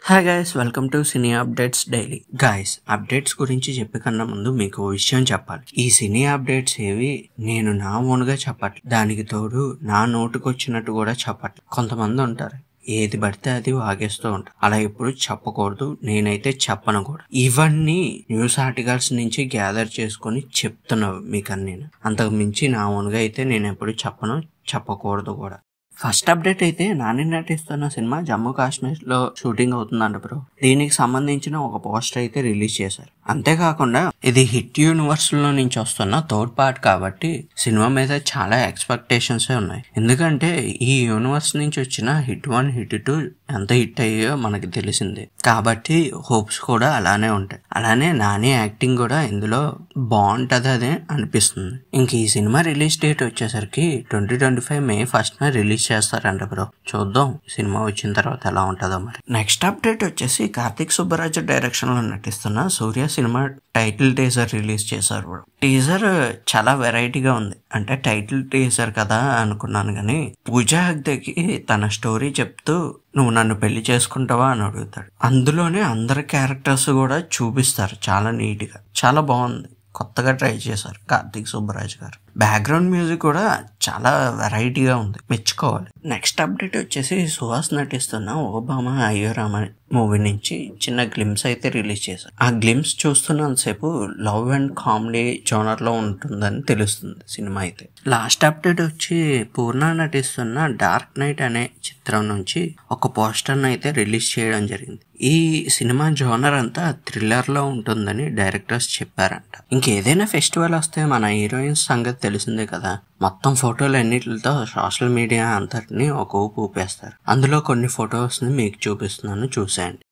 Hi guys, welcome to cine updates daily. Guys, updates గురించి చెప్పే కన్నా ముందు మీకు ఓ విషయం చెప్పాలి. ఈ సినీ అప్డేట్స్ ఏవి నేను నా ఓన్గా చెప్పట్లేదు, దానికి తోడు నా నోటుకొచ్చినట్టు కూడా చెప్పట్లేదు. కొంతమంది ఉంటారు ఏది పడితే అది వాగేస్తూ ఉంటారు, అలా ఎప్పుడు చెప్పకూడదు. నేనైతే చెప్పను కూడా. ఇవన్నీ న్యూస్ ఆర్టికల్స్ నుంచి గ్యాదర్ చేసుకొని చెప్తున్నావు మీకు అన్ని. అంతకు మించి నా ఓన్గా అయితే నేను ఎప్పుడు చెప్పను, చెప్పకూడదు కూడా. ఫస్ట్ అప్డేట్ అయితే నాని నటిస్తున్న సినిమా జమ్మూ కాశ్మీర్ లో షూటింగ్ అవుతుందంట బ్రో. దీనికి సంబంధించిన ఒక పోస్టర్ అయితే రిలీజ్ చేశారు. అంతేకాకుండా ఇది హిట్ యూనివర్స్ లో నుంచి వస్తున్న థర్డ్ పార్ట్ కాబట్టి సినిమా మీద చాలా ఎక్స్పెక్టేషన్స్ ఉన్నాయి. ఎందుకంటే ఈ యూనివర్స్ నుంచి వచ్చిన హిట్ 1 హిట్ 2 ఎంత హిట్ అయ్యో మనకి తెలిసిందే కాబట్టి హోప్స్ కూడా అలానే ఉంటాయి. అలానే నాని యాక్టింగ్ కూడా ఇందులో బాగుంటది అదే అనిపిస్తుంది. ఇంక ఈ సినిమా రిలీజ్ డేట్ వచ్చేసరికి 2025 May 1 రిలీజ్ చేస్తారంట బ్రో. చూద్దాం సినిమా వచ్చిన తర్వాత ఎలా ఉంటుందో మరి. నెక్స్ట్ అప్డేట్ వచ్చేసి కార్తిక్ సుబ్బరాజు డైరెక్షన్ లో నటిస్తున్న సూర్య సినిమా టైటిల్ టీజర్ రిలీజ్ చేశారు బ్రో. టీజర్ చాలా వెరైటీగా ఉంది. అంటే టైటిల్ టీజర్ కదా అనుకున్నాను కానీ పూజా హెగ్దేకి తన స్టోరీ చెప్తూ నువ్వు నన్ను పెళ్లి చేసుకుంటావా అని అడుగుతాడు. అందులోనే అందరి క్యారెక్టర్స్ కూడా చూపిస్తారు చాలా నీట్ గా. చాలా బాగుంది, కొత్తగా ట్రై చేశారు కార్తిక్ సుబ్బరాజ్ గారు. బ్యాక్గ్రౌండ్ మ్యూజిక్ కూడా చాలా వెరైటీగా ఉంది, మెచ్చుకోవాలి. నెక్స్ట్ అప్డేట్ వచ్చేసి సుహాస్ నటిస్తున్న ఓబామా అయ్యో రామ మూవీ నుంచి చిన్న గ్లిమ్స్ అయితే రిలీజ్ చేశారు. ఆ గ్లిమ్స్ చూస్తున్నంతసేపు లవ్ అండ్ కామెడీ జోనర్ లో ఉంటుందని తెలుస్తుంది సినిమా అయితే. లాస్ట్ అప్డేట్ వచ్చి పూర్ణ నటిస్తున్న డార్క్ నైట్ అనే చిత్రం నుంచి ఒక పోస్టర్ అయితే రిలీజ్ చేయడం జరిగింది. ఈ సినిమా జోనర్ అంతా థ్రిల్లర్ లో ఉంటుందని డైరెక్టర్స్ చెప్పారంట. ఇంకేదైనా ఫెస్టివల్ వస్తే మన హీరోయిన్స్ సంగతి తెలిసిందే కదా, మొత్తం ఫోటోలు అన్నిటితో సోషల్ మీడియా అంతటిని ఒక ఊపు ఊపేస్తారు. అందులో కొన్ని ఫొటోస్ ని మీకు చూపిస్తున్నాను, చూసేయండి.